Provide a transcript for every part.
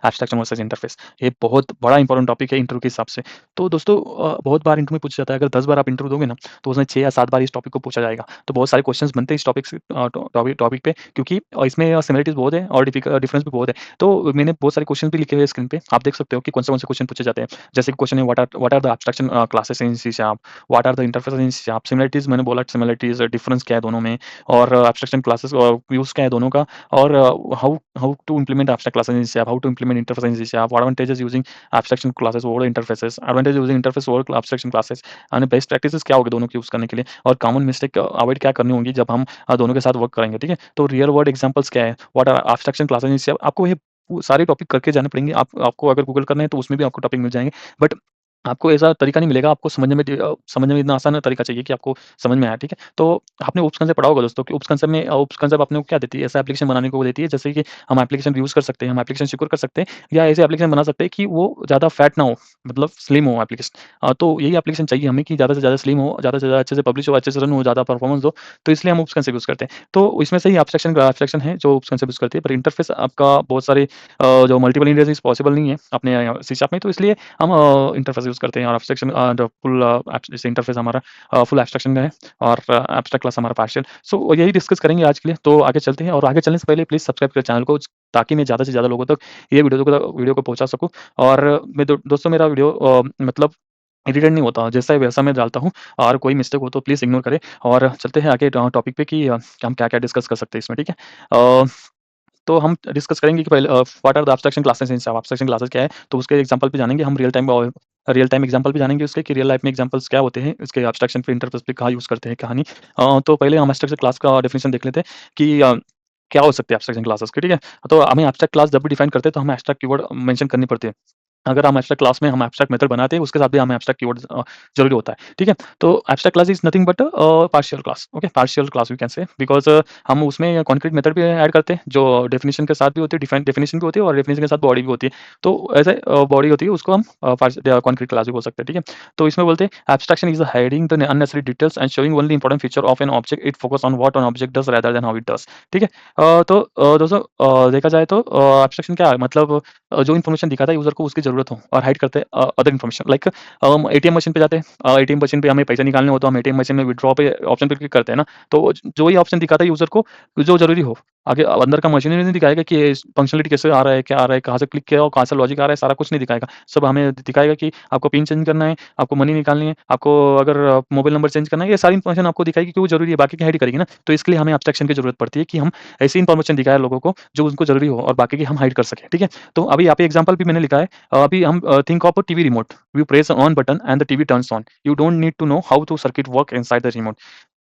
Abstraction versus interface. ये बहुत बड़ा इंपॉर्टेंट टॉपिक है इंटरव्यू के हिसाब से। तो दोस्तों बहुत बार इंटरव्यू में पूछा जाता है, अगर 10 बार आप इंटरव्यू दोगे ना, तो उसमें 6 या 7 बार इस टॉपिक को पूछा जाएगा। तो बहुत सारे क्वेश्चन्स बनते हैं इस टॉपिक से टॉपिक पे, क्योंकि इसमें सिमिलरिटीज़ बहुत है और डिफरेंस भी बहुत है। तो मैंने बहुत सारे क्वेश्चन भी लिखे हुए हैं स्क्रीन पे, आप देख सकते हो कि कौन से क्वेश्चन पूछे जाते हैं। जैसे कि क्वेश्चन है, what are the abstraction classes in C sharp, what are the interfaces in C sharp, similarities मैंने बोला, सिमिलरिटीज़ डिफरेंस क्या है दोनों में, और एब्स्ट्रैक्शन क्लासेस यूज़ क्या है दोनों का, और how how to implement abstract classes in C sharp, how to implement interface in C sharp, what advantages using abstraction classes over interfaces, advantage using interface over abstraction classes, and best practices क्या होगी दोनों को use करने के लिए, और common mistake avoid क्या करनी होगी जब हम दोनों के साथ वर्क करेंगे, ठीक है? तो रियल वर्ल्ड एग्जांपल्स क्या है, what are abstraction classes in C sharp, आपको ये सारे टॉपिक करके जाने पड़ेंगे। आपको अगर गूगल करना है तो उसमें भी आपको टॉपिक मिल जाएँगे। बट आपको ऐसा तरीका नहीं मिलेगा, आपको समझने में इतना आसान तरीका चाहिए कि आपको समझ में आए, ठीक है? तो आपने ओप्स कंसेप्ट पढ़ा होगा दोस्तों कि ओप्स कंसेप्ट अपने को क्या देती है? ऐसा एप्लीकेशन बनाने को वो देती है जैसे कि हम एप्लीकेशन यूज़ कर सकते हैं, हम एप्लीकेशन सिक्योर कर सकते हैं, या ऐसे एप्लीकेशन बना सकते हैं कि वो ज़्यादा फैट ना हो, मतलब स्लिम हो एप्लीकेशन। तो यही एप्लीकेशन चाहिए हमें कि ज़्यादा से ज़्यादा स्लिम हो, ज़्यादा से ज़्यादा अच्छे से पब्लिश हो, अच्छे से रन हो, ज़्यादा परफॉर्मेंस दो, तो इसलिए हम ओप्स कंसेप्ट यूज़ करते हैं। तो इसमें से ही एब्स्ट्रैक्शन है जो ओप्स कंसेप्ट यूज़ करती है, पर इंटरफ़ेस आपका बहुत सारे जो मल्टीपल इंटरफ़ेस पॉसिबल नहीं है अपने सी शार्प में, तो इसलिए हम इंटरफ़ेस यूज़ करते हैं, और एब्स्ट्रैक्शन द फुल जैसे इंटरफ़ेस हमारा फुल एब्स्ट्रैक्शन का है, और एब्स्ट्रैक्ट क्लास हमारा पार्शियल। सो यही डिस्कस करेंगे आज के लिए, तो आगे चलते हैं, और आगे चलने से पहले प्लीज़ सब्सक्राइब करें चैनल को, ताकि मैं ज़्यादा से ज़्यादा लोगों तक ये वीडियो को पहुँचा सकूँ, और मैं दोस्तों मेरा वीडियो मतलब एडिटेड नहीं होता, जैसा है वैसा मैं डालता हूँ, और कोई मिस्टेक हो तो प्लीज़ इग्नोर करें, और चलते हैं आगे टॉपिक पे कि हम क्या-क्या डिस्कस कर सकते हैं इसमें, ठीक है? अ तो हम डिस्कस करेंगे कि पहले what are the abstraction classes in Java, abstraction classes क्या है? तो उसके एग्जांपल पे जानेंगे हम, रियल टाइम एग्जांपल भी जानेंगे उसके कि रियल लाइफ में एग्जांपल्स क्या होते हैं, इसके एब्स्ट्रैक्शन पे इंटरफ़ेस पे कहाँ यूज़ करते हैं, कहाँ नहीं। तो पहले हम एब्स्ट्रैक्शन क्लास का डेफिनिशन देख लेते हैं कि क्या हो सकते हैं एब्स्ट्रैक्शन क्लासेस के, ठीक है? तो हमें एब्स्ट्रैक्ट क्लास जब भी डिफाइन करते हैं तो हमें एब्स्ट्रैक्ट कीवर्ड मेंशन करनी पड़ती है। अगर हम एब्स्ट्रैक्ट क्लास में हम एब्स्ट्रैक्ट मेथड बनाते हैं, उसके साथ भी हमें एब्स्ट्रैक्ट कीवर्ड्स ज़रूरी होता है, ठीक है? तो abstract class is nothing but partial class, okay? Partial class we can say, because हम उसमें कॉन्क्रीट मेथड भी ऐड करते हैं, जो डेफिनिशन के साथ भी होती है, डेफिनिशन भी होती है, और डेफिनिशन के साथ बॉडी भी होती है। तो ऐसे बॉडी होती है, उसको हम कॉन्क्रीट क्लास भी बोल सकते हैं, ठीक है? तो इसमें बोलते हैं abstraction is hiding the unnecessary details and showing only important feature of an object, it focus on what an object does rather than how it does, ठीक है? तो दोस्तों देखा जाए तो एब्स्ट्रैक्शन क्या है, मतलब जो इन्फॉर्मेशन दिखाता है यूज़र को उसकी ज़रूरत हो, और हाइड करते हैं अदर इन्फॉर्मेशन, लाइक हम एटीएम मशीन पे जाते हैं, एटीएम मशीन पे हमें पैसे निकालने हो तो हम एटीएम मशीन में विथड्रॉ पे ऑप्शन पे क्लिक करते हैं ना, तो जो ही ऑप्शन दिखाता है यूज़र को जो ज़रूरी हो, आगे अंदर का मशीनरी नहीं दिखाएगा कि ये फंक्शनैलिटी कैसे आ रहा है, क्या आ रहा है, कहाँ से क्लिक किया और कहाँ से लॉजिक आ रहा है, सारा कुछ नहीं दिखाएगा। सब हमें दिखाएगा कि आपको पिन चेंज करना है, आपको मनी निकालनी है, आपको अगर मोबाइल नंबर चेंज करना है, ये सारी इन्फॉर्मेशन आपको दिखाएगी कि वो ज़रूरी है, बाकी की हाइड करेगी ना। तो इसके लिए हमें एब्स्ट्रैक्शन की ज़रूरत पड़ती है कि हम ऐसी इन्फॉर्मेशन दिखाएँ लोगों को जो उनको ज़रूरी हो, और बाकी की हम हाइड कर सकें, ठीक है? तो अभी यहाँ पे एग्ज़ाम्पल भी मैंने लिखा है। अभी हम think of a TV remote, you press on button and the TV turns on, you don't need to know how to circuit work inside the remote.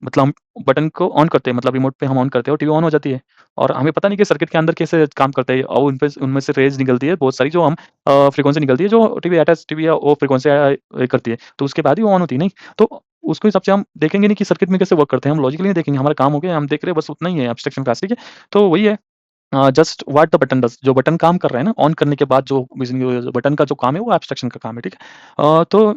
मतलब हम बटन को ऑन करते हैं, मतलब रिमोट पे हम ऑन करते हैं और टीवी ऑन हो जाती है, और हमें पता नहीं कि सर्किट के अंदर कैसे काम करता है, और उनमें से रेज़ निकलती है बहुत सारी, जो हम फ्रीक्वेंसी निकलती है, जो टीवी है वो फ्रीक्वेंसी करती है, तो उसके बाद ही वो ऑन होती है, नहीं? तो उसके हिसाब से हम देखेंगे नहीं कि सर्किट में कैसे वर्क करते हैं, हम लॉजिकली नहीं देखेंगे, हमारा काम हो गया, हम देख रहे हैं, बस उतना ही है एब्स्ट्रैक्शन क्लास, ठीक है? तो वही है, just what the button does, जो बटन काम कर रहा है ना, ऑन करने के बाद जो बटन का जो काम है वो एब्स्ट्रैक्शन का काम है, ठीक है? तो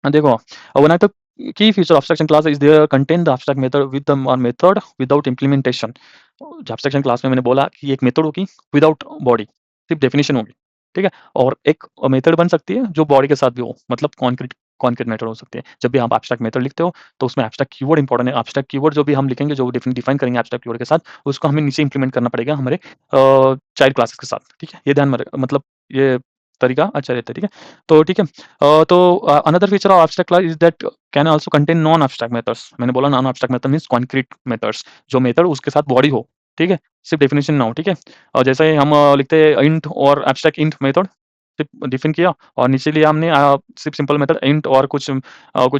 देखो, one of the key feature of abstraction class is there contain the abstract method with the method without implementation. जो एब्स्ट्रैक्शन क्लास में मैंने बोला कि एक मेथड होगी विदाउट बॉडी, सिर्फ डेफिनिशन होगी, ठीक है? और एक मेथड बन सकती है जो बॉडी के साथ भी हो, मतलब कॉन्क्रीट कॉन्क्रीट मेथड हो सकती है। जब भी आप एब्स्ट्रैक्ट मेथड लिखते हो, तो उसमें एब्स्ट्रैक्ट कीवर्ड इंपॉर्टेंट है। एब्स्ट्रैक्ट कीवर्ड जो भी हम लिखेंगे, जो डिफाइन करेंगे एब्स्ट्रैक्ट कीवर्ड के साथ, उसको हमें नीचे इम्प्लीमेंट करना पड़ेगा हमारे चाइल्ड क्लासेस के साथ, ठीक है? ये ध्यान में मतलब ये तरीका अच्छा रहता है, ठीक है? तो ठीक है। तो another feature of abstract class is that can also contain non abstract methods. मैंने बोला non abstract method means concrete methods, जो मेथड उसके साथ बॉडी हो, ठीक है? सिर्फ डेफिनिशन ना हो, ठीक है? और जैसे हम लिखते हैं इंट और एब्स्ट्रैक्ट इंट मेथड, सिर्फ डिफाइन किया, और नीचे लिया हमने सिर्फ सिंपल मेथड इंट, और कुछ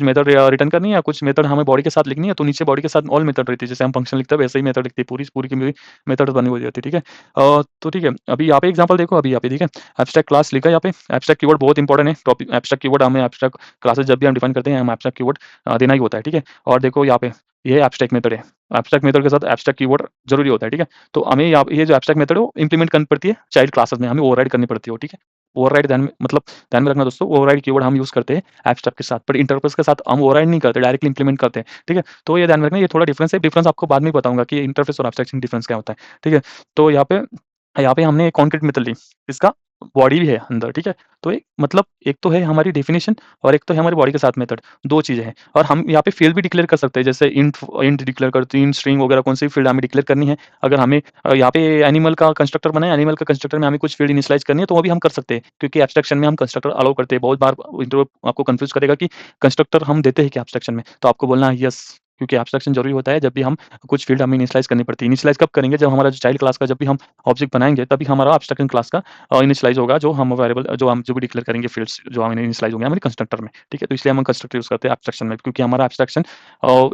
मेथड रिटर्न करनी है, या कुछ मेथड हमें बॉडी के साथ लिखनी है, तो नीचे बॉडी के साथ ऑल मेथड रहती है, जैसे हम फंक्शन लिखते हैं वैसे ही मेथड लिखती है, पूरी की पूरी मेथड बनी हुई रहती है, ठीक है? तो ठीक है, अभी यहाँ पे एग्जांपल देखो, अभी यहाँ पे ठीक है, एब्स्ट्रैक्ट क्लास लिखा है यहाँ पे, एब्स्ट्रैक्ट कीवर्ड बहुत इंपॉर्टेंट है, टॉपिक एब्स्ट्रैक्ट कीवर्ड हमें एब्स्ट्रैक्ट क्लासेस जब भी हम डिफाइन करते हैं, हम एब्स्ट्रैक्ट कीवर्ड देना ही होता है, ठीक है? और देखो यहाँ पे, ये एब्स्ट्रैक्ट मेथड है, एब्स्ट्रैक्ट मेथड के साथ एब्स्ट्रैक्ट कीवर्ड ज़रूरी होता है, ठीक है? तो हमें यहाँ ये जो एब्स्ट्रैक्ट मेथड है वो इम्प्लीमेंट करनी पड़ती है चाइल्ड क्लासेस में, हमें ओवरराइड करनी पड़ती है वो, ठीक है? ओवरराइड ध्यान में रखना दोस्तों, ओवरराइड कीवर्ड हम यूज़ करते हैं एब्स्ट्रैक्ट के साथ, बट इंटरफ़ेस के साथ हम ओवरराइड नहीं करते, डायरेक्टली इम्प्लीमेंट करते हैं, ठीक है? तो ये ध्यान में रखना, ये थोड़ा डिफरेंस है, डिफरेंस आपको बाद में बताऊँगा कि इंटरफ़ेस और एब्स्ट्रैक्शन डिफरेंस क्या होता है, ठीक है? तो यहाँ पे हमने कॉन्क्रीट मेथड ली, किसका? बॉडी भी है अंदर, ठीक है? तो एक मतलब एक तो है हमारी डेफिनिशन और एक तो है हमारी बॉडी के साथ मेथड, 2 चीज़ें हैं। और हम यहाँ पे फ़ील्ड भी डिक्लेयर कर सकते हैं, जैसे इंट डिक्लेयर करते हैं, इंट स्ट्रिंग वगैरह कौन-सी फ़ील्ड हमें डिक्लेयर करनी है। अगर हमें यहाँ पे एनिमल का कंस्ट्रक्टर बनाए, एनिमल का कंस्ट्रक्टर में हमें कुछ फ़ील्ड इनिशियलाइज़ करनी है, तो वो भी हम कर सकते हैं, क्योंकि एब्स्ट्रैक्शन में हम कंस्ट्रक्टर अलाउ करते हैं। बहुत बार इंटरव्यू आपको कन्फ्यूज़ करेगा कि कंस्ट्रक्टर हम देते हैं क्या एब्स्ट्रैक्शन में? तो आपको बोलना है यस, क्योंकि एब्स्ट्रैक्शन ज़रूरी होता है जब भी हम कुछ फ़ील्ड हमें इनिशियलाइज़ करनी पड़ती है। इनिशियलाइज़ कब करेंगे? जब हमारा जो चाइल्ड क्लास का जब भी हम ऑब्जेक्ट बनाएँगे, तभी हमारा एब्स्ट्रैक्शन क्लास का इनिशियलाइज़ होगा, जो हम वेरिएबल जो भी डिक्लेयर करेंगे फ़ील्ड्स जो हमें इनिशियलाइज़ होंगे हमारे कंस्ट्रक्टर में, ठीक है? तो इसलिए हम कंस्ट्रक्टर यूज़ करते हैं एब्स्ट्रैक्शन में, क्योंकि हमारा एब्स्ट्रैक्शन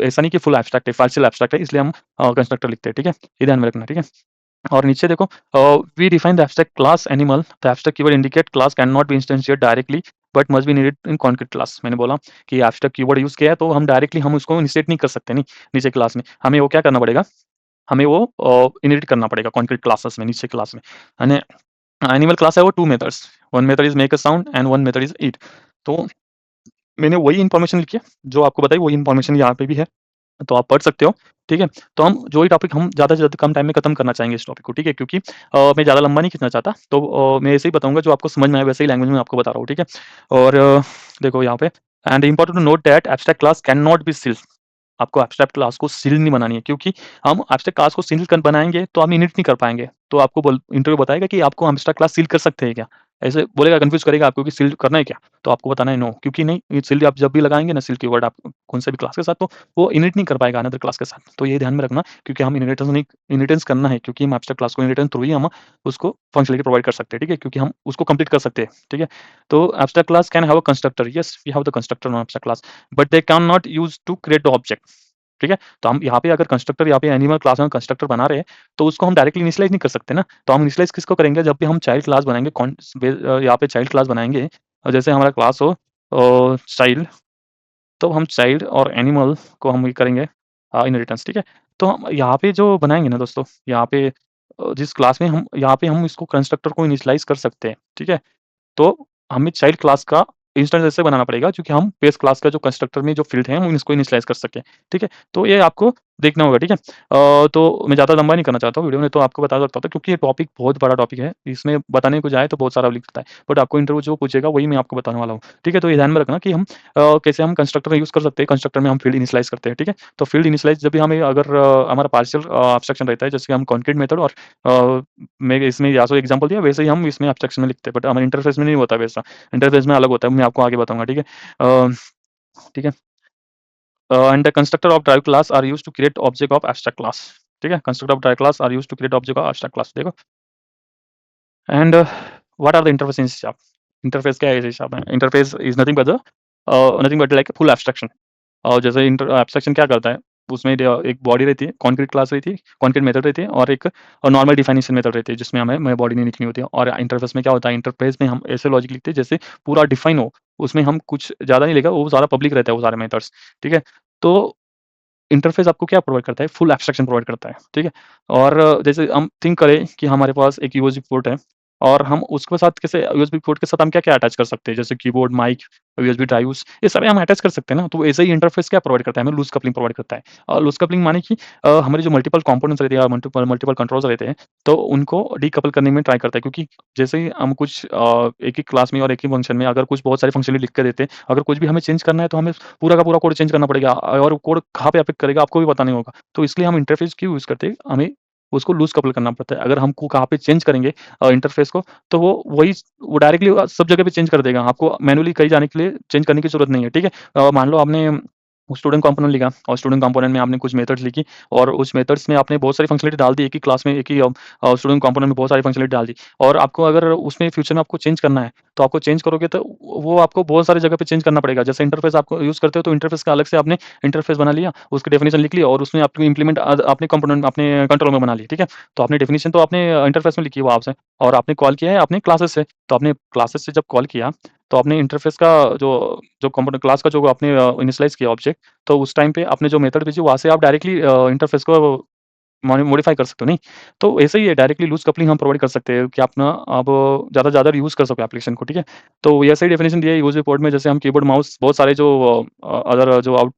ऐसा नहीं कि फुल एब्स्ट्रैक्ट है, पार्शियल एब्स्ट्रैक्ट है, इसलिए हम कंस्ट्रक्टर लिखते हैं, ठीक है? ये ध्यान में रखना, ठीक है? और नीचे देखो we define the abstract class animal, the abstract keyword indicate class can not be instantiated directly but must be needed in concrete class. मैंने बोला कि एब्स्ट्रैक्ट कीवर्ड यूज़ किया है, तो हम डायरेक्टली हम उसको इनिशिएट नहीं कर सकते नहीं, नीचे क्लास में। हमें वो क्या करना पड़ेगा, हमें वो इनहेरिट करना पड़ेगा कॉन्क्रीट क्लासेस में, नीचे क्लास में। यानी एनिमल क्लास है वो 2 methods, one method is make a sound and one method is eat. तो मैंने वही इन्फॉर्मेशन लिखी है, जो आपको बताई वही इन्फॉर्मेशन यहाँ पे भी है। तो आप पढ़ सकते हो, ठीक है? तो हम जो ही टॉपिक हम ज़्यादा से ज़्यादा कम टाइम में खत्म करना चाहेंगे इस टॉपिक को, ठीक है? क्योंकि मैं ज़्यादा लंबा नहीं खींचना चाहता, तो मैं ऐसे ही बताऊँगा जो आपको समझ में आए वैसे ही लैंग्वेज में आपको बता रहा हूँ, ठीक है? और देखो यहाँ पे and important to note that abstract class can not be sealed. आपको एब्स्ट्रैक्ट क्लास को सील नहीं बनानी है, क्योंकि हम एब्स्ट्रैक्ट क्लास को सील कर बनाएँगे तो हम इनिट नहीं कर पाएँगे। तो आपको बोल इंटरव्यू बताएगा कि आपको एब्स्ट्रैक्ट क्लास सील कर सकते हैं क्या? ऐसे बोलेगा, कन्फ्यूज़ करेगा आपको कि सील करना है क्या? तो आपको बताना है नो, क्योंकि नहीं, ये सील आप जब भी लगाएँगे ना सील कीवर्ड आप कौन से भी क्लास के साथ, तो वो इनिट नहीं कर पाएगा अनदर क्लास के साथ। तो ये ध्यान में रखना, क्योंकि हम इनहेरिटेंस करना है, क्योंकि हम एब्स्ट्रैक्ट क्लास को इनहेरिटेंस थ्रू ही हम उसको फंक्शनैलिटी प्रोवाइड कर सकते हैं, ठीक है? क्योंकि हम उसको कंप्लीट कर सकते हैं, ठीक है? तो abstract class can have a constructor, yes we have the constructor on abstract class, but they can not use to create the object, ठीक है? तो हम यहाँ पे अगर कंस्ट्रक्टर यहाँ पे एनिमल क्लास में कंस्ट्रक्टर बना रहे हैं, तो उसको हम डायरेक्टली इनिशियलाइज़ नहीं कर सकते ना। तो हम इनिशियलाइज़ किसको करेंगे, जब भी हम चाइल्ड क्लास बनाएँगे यहाँ पे चाइल्ड क्लास बनाएँगे, जैसे हमारा क्लास हो चाइल्ड, तो हम चाइल्ड और एनिमल को हम ये करेंगे इनहेरिटेंस, ठीक है? तो हम यहाँ पे जो बनाएँगे ना दोस्तों, यहाँ पे जिस क्लास में हम यहाँ पे हम इसको कंस्ट्रक्टर को इनिशियलाइज़ कर सकते हैं, ठीक है? तो हमें चाइल्ड क्लास का इंस्टेंस ऐसे बनाना पड़ेगा, क्योंकि हम बेस क्लास का जो कंस्ट्रक्टर में जो फ़ील्ड है, हम इसको इनिशियलाइज़ कर सकें, ठीक है? तो ये आपको देखना होगा, ठीक है? तो मैं ज़्यादा लंबा नहीं करना चाहता हूँ वीडियो में, तो आपको बता सकता था, क्योंकि ये टॉपिक बहुत बड़ा टॉपिक है, इसमें बताने को जाए तो बहुत सारा लिख सकता है। बट आपको इंटरव्यू जो पूछेगा वही मैं आपको बताने वाला हूँ, ठीक है? तो ये ध्यान में रखना कि हम कैसे हम कंस्ट्रक्टर यूज़ कर सकते हैं, कंस्ट्रक्टर में हम फ़ील्ड इनिशियलाइज़ करते हैं, ठीक है? तो फ़ील्ड इनिशियलाइज़ जब भी हमें अगर हमारा पार्शियल एब्स्ट्रैक्शन रहता है, जैसे हम कॉन्क्रीट मेथड और मैं इसमें या तो एग्ज़ाम्पल दिया, वैसे ही हम इसमें एब्स्ट्रैक्शन में लिखते हैं, बट हमारे इंटरफ़ेस में नहीं होता वैसा। इंटरफ़ेस में अलग होता है, मैं आपको आगे बताऊँगा, ठीक है? ठीक है? And the constructor of drive class are used to create object of abstract class, ठीक है? Constructor of drive class are used to create object of abstract class, देखो। And what are the interface in C sharp? Interface क्या है C sharp में? Interface is nothing but like full abstraction. और जैसे abstraction क्या करता है, उसमें एक बॉडी रहती है, कंक्रीट क्लास रहती है, कंक्रीट मेथड रहती है और एक नॉर्मल डिफिनिशन मेथड रहती है, जिसमें हमें बॉडी नहीं लिखनी होती है। और इंटरफ़ेस में क्या होता है, इंटरफ़ेस में हम ऐसे लॉजिक लिखते हैं जैसे पूरा डिफाइन हो, उसमें हम कुछ ज़्यादा नहीं लिखा, वो सारा पब्लिक रहता है वो सारे मेथड्स, ठीक है? तो इंटरफ़ेस आपको क्या प्रोवाइड करता है? फुल एब्स्ट्रैक्शन प्रोवाइड करता है, ठीक है? और जैसे हम थिंक करें कि हमारे पास एक यूएसबी पोर्ट है और हम उसके साथ कैसे यूएसबी पोर्ट के साथ हम क्या-क्या अटैच कर सकते हैं? जैसे कीबोर्ड, माइक, यूएसबी ड्राइव्स, ये सारे हम अटैच कर सकते हैं ना। तो ऐसे ही इंटरफ़ेस क्या प्रोवाइड करता है? हमें लूज़ कपलिंग प्रोवाइड करता है। लूज़ कपलिंग माने कि हमारे जो मल्टीपल कंपोनेंट्स रहते हैं या मल्टीपल मल्टीपल कंट्रोल्स रहते हैं, तो उनको डीकपल करने में ट्राई करता है, क्योंकि जैसे ही हम कुछ एक ही क्लास में और एक ही फ़ंक्शन में अगर कुछ बहुत सारी फंक्शनलिटी लिख के देते हैं, अगर कुछ भी हमें चेंज करना है तो हमें पूरा का पूरा कोड चेंज करना पड़ेगा और कोड कहाँ पे अफ़ेक्ट करेगा आपको भी पता नहीं होगा। तो इसलिए हम इंटरफ़ेस क्यों यूज़ करते हैं? हमें उसको लूज़ कपल करना पड़ता है। अगर हमको कहाँ पे चेंज करेंगे इंटरफ़ेस को, तो वो डायरेक्टली सब जगह पे चेंज कर देगा। आपको मैनुअली कहीं जाने के लिए चेंज करने की ज़रूरत नहीं है, ठीक है? मान लो आपने स्टूडेंट कंपोनेंट लिखा और स्टूडेंट कंपोनेंट में आपने कुछ मेथड्स लिखी और उस मेथड्स में आपने बहुत सारी फंक्शनलिटी डाल दी, एक ही क्लास में एक ही स्टूडेंट कंपोनेंट में बहुत सारी फंक्शनलिटी डाल दी और आपको अगर उसमें फ्यूचर में आपको चेंज करना है, तो आपको चेंज करोगे तो वो आपको बहुत सारी जगह पे चेंज करना पड़ेगा। जैसे इंटरफ़ेस आप यूज़ करते हो तो इंटरफ़ेस का अलग से आपने इंटरफ़ेस बना लिया, उसकी डेफिनिशन लिख ली और उसमें आपको इम्प्लीमेंट आपने कंपोनेंट अपने कंट्रोल में बना ली, ठीक है? तो आपने डेफिनिशन तो आपने इंटरफ़ेस में लिखी है वो आपसे और आपने कॉल किया है अपने क्लासेस से। तो आपने क्लासेस से जब कॉल किया, तो आपने इंटरफ़ेस का जो जो कंपोनेंट क्लास का जो आपने इनिशियलाइज़ किया ऑब्जेक्ट, तो उस टाइम पे आपने जो मेथड भेजी वहाँ से आप डायरेक्टली इंटरफ़ेस को मॉडिफ़ाई कर सकते हो, नहीं? तो ऐसे ही है, डायरेक्टली लूज़ कपलिंग हम प्रोवाइड कर सकते हैं कि आप ना आप ज़्यादा से ज़्यादा यूज़ कर सको एप्लीकेशन को, ठीक है? तो ये ऐसा ही डेफिनिशन दिया है यूज़ रिपोर्ट में, जैसे हम कीबोर्ड, माउस बहुत सारे जो अदर जो आउट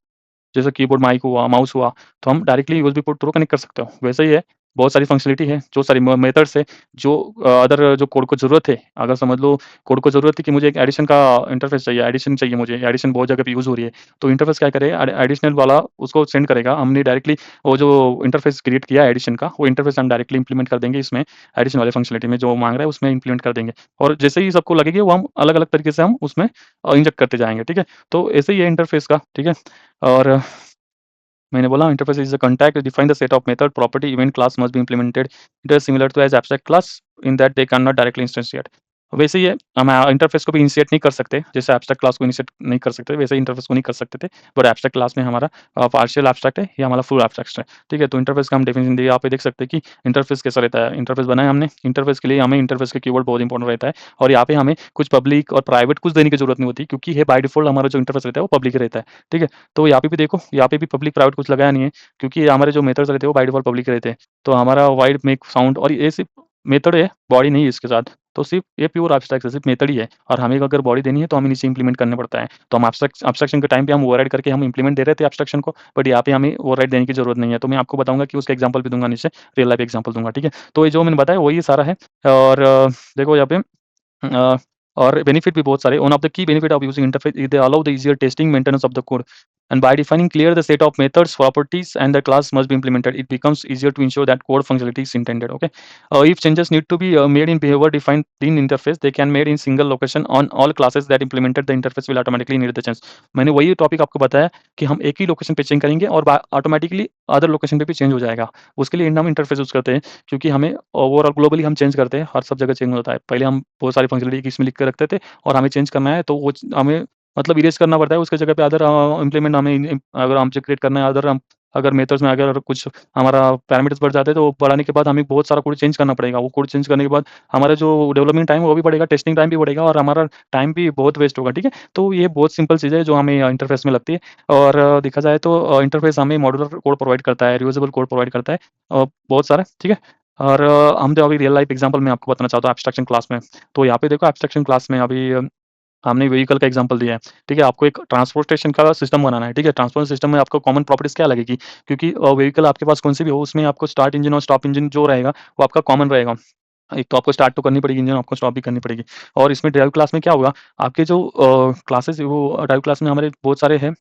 जैसे कीबोर्ड, माइक हुआ, माउस हुआ, तो हम directly USB port through connect कर सकते हो। वैसे ही है, बहुत सारी फंक्शनैलिटी है, जो सारी म मेथड्स है, जो अदर जो कोड को ज़रूरत है, अगर समझ लो कोड को ज़रूरत है कि मुझे एक एडिशन का इंटरफ़ेस चाहिए, एडिशन चाहिए मुझे, एडिशन बहुत जगह पे यूज़ हो रही है, तो इंटरफ़ेस क्या करेगा एडिशनल वाला उसको सेंड करेगा, हमने डायरेक्टली वो जो इंटरफ़ेस क्रिएट किया है एडिशन का, वो इंटरफ़ेस हम डायरेक्टली इम्प्लीमेंट कर देंगे इसमें, एडिशन वाले फंक्शनैलिटी में जो माँग रहा है उसमें इम्प्लीमेंट कर देंगे और जैसे ही सबको लगेगी वो हम अलग-अलग तरीके से हम उसमें इंजेक्ट करते जाएँगे, ठीक है? तो ऐसे ही है इंटरफ़ेस का, ठीक है? और मैंने बोला interface is a contact define the set of method, property, event class must be implemented. It is similar to as abstract class in that they can not directly instantiate. वैसे ही है, हम इंटरफ़ेस को भी इनिशिएट नहीं कर सकते, जैसे एब्स्ट्रैक्ट क्लास को इनिशिएट नहीं कर सकते, वैसे ही इंटरफ़ेस को नहीं कर सकते थे। बट एब्स्ट्रैक्ट क्लास में हमारा पार्शियल एब्स्ट्रैक्ट है, ये हमारा फुल एब्स्ट्रैक्ट है, ठीक है? तो इंटरफ़ेस का हम डेफिनिशन दिए, यहाँ पे देख सकते हैं कि इंटरफ़ेस कैसा रहता है। इंटरफ़ेस बनाया हमने, इंटरफ़ेस के लिए हमें इंटरफ़ेस के कीवर्ड बहुत इंपॉर्टेंट रहता है और यहाँ पे हमें कुछ पब्लिक और प्राइवेट कुछ देने की ज़रूरत नहीं होती क्योंकि ये बाय डिफ़ॉल्ट हमारा जो इंटरफ़ेस रहता है वो पब्लिक रहता है, ठीक है? तो यहाँ पे भी देखो, यहाँ पे भी पब्लिक प्राइवेट कुछ लगाया नहीं है क्योंकि हमारे जो मेथड्स रहते हैं वो बाय डिफ़ॉल्ट पब्लिक रहते हैं। तो हमारा वाइड मेक साउंड और ये सिर्फ़ मेथड है, बॉडी नहीं है इसके साथ। तो सिर्फ़ ये प्योर एब्स्ट्रैक्ट है, सिर्फ़ मेथड ही है और हमें अगर बॉडी देनी है तो हमें नीचे इम्प्लीमेंट करना पड़ता है। तो हम एब्स्ट्रैक्शन के टाइम पे हम ओवरराइड करके हम इम्प्लीमेंट दे रहे थे एब्स्ट्रैक्शन को, बट यहाँ पे हमें ओवरराइड देने की ज़रूरत नहीं है। तो मैं आपको बताऊँगा कि उसका एग्ज़ाम्पल भी दूँगा नीचे, रियल लाइफ़ एग्ज़ाम्पल दूँगा, ठीक है? तो ये जो मैंने बताया वही सारा है और देखो यहाँ पे uh, और बेनिफिट भी बहुत सारे वन ऑफ द की benefit of using interface is they allow the easier testing maintenance of the code and by defining clear the set of methods properties and the class must be implemented it becomes easier to ensure that code functionality is intended. Okay, if changes need to be made in behavior defined in interface they can made in single location on all classes that implemented the interface will automatically need the change. मैंने वही topic आपको बताया कि हम एक ही location पे change करेंगे और ऑटोमेटिकली अदर लोकेशन पे भी चेंज हो जाएगा। उसके लिए हम इंटरफेस यूज करते हैं क्योंकि हमें ओवरऑल ग्लोबली हम चेंज करते हैं, हर सब जगह चेंज होता है। पहले हम बहुत सारी फंक्शनैलिटी इसमें लिख के रखते थे और हमें चेंज करना है तो वो हमें मतलब इरेज़ करना पड़ता है, उसकी जगह पे अदर इम्प्लीमेंट हमें अगर हमसे क्रिएट करना है अदर हम अगर मेथड्स में अगर कुछ हमारा पैरामीटर्स बढ़ जाते हैं, तो वो बढ़ाने के बाद हमें बहुत सारा कोड चेंज करना पड़ेगा। वो कोड चेंज करने के बाद हमारा जो डेवलपमेंट टाइम है वो भी बढ़ेगा, टेस्टिंग टाइम भी बढ़ेगा और हमारा टाइम भी बहुत वेस्ट होगा, ठीक है? तो ये बहुत सिंपल चीज़ है जो हमें इंटरफ़ेस में लगती है और देखा जाए तो इंटरफ़ेस हमें मॉड्यूलर कोड प्रोवाइड करता है, रियूजेबल कोड प्रोवाइड करता है बहुत सारा, ठीक है? और हम जो अभी रियल लाइफ़ एग्ज़ाम्पल मैं आपको बताना चाहता हूँ एब्स्ट्रैक्शन क्लास में। तो यहाँ पे देखो एब्स्ट्रैक्शन क्लास में अभी हमने व्हीकल का एग्ज़ाम्पल दिया है, ठीक है? आपको एक ट्रांसपोर्टेशन का सिस्टम बनाना है, ठीक है? ट्रांसपोर्ट सिस्टम में आपको कॉमन प्रॉपर्टीज़ क्या लगेगी? क्योंकि व्हीकल आपके पास कौन-सी भी हो, उसमें आपको स्टार्ट इंजन और स्टॉप इंजन जो रहेगा, वो आपका कॉमन रहेगा। एक तो आपको स्टार्ट तो करनी पड़ेगी इंजन, आपको स्टॉप भी करनी पड़ेगी और इसमें ड्राइव क्लास में क्या होगा, आपके जो क्लासेस है वो ड्राइव क्लास में हमारे बहुत सारे हैं,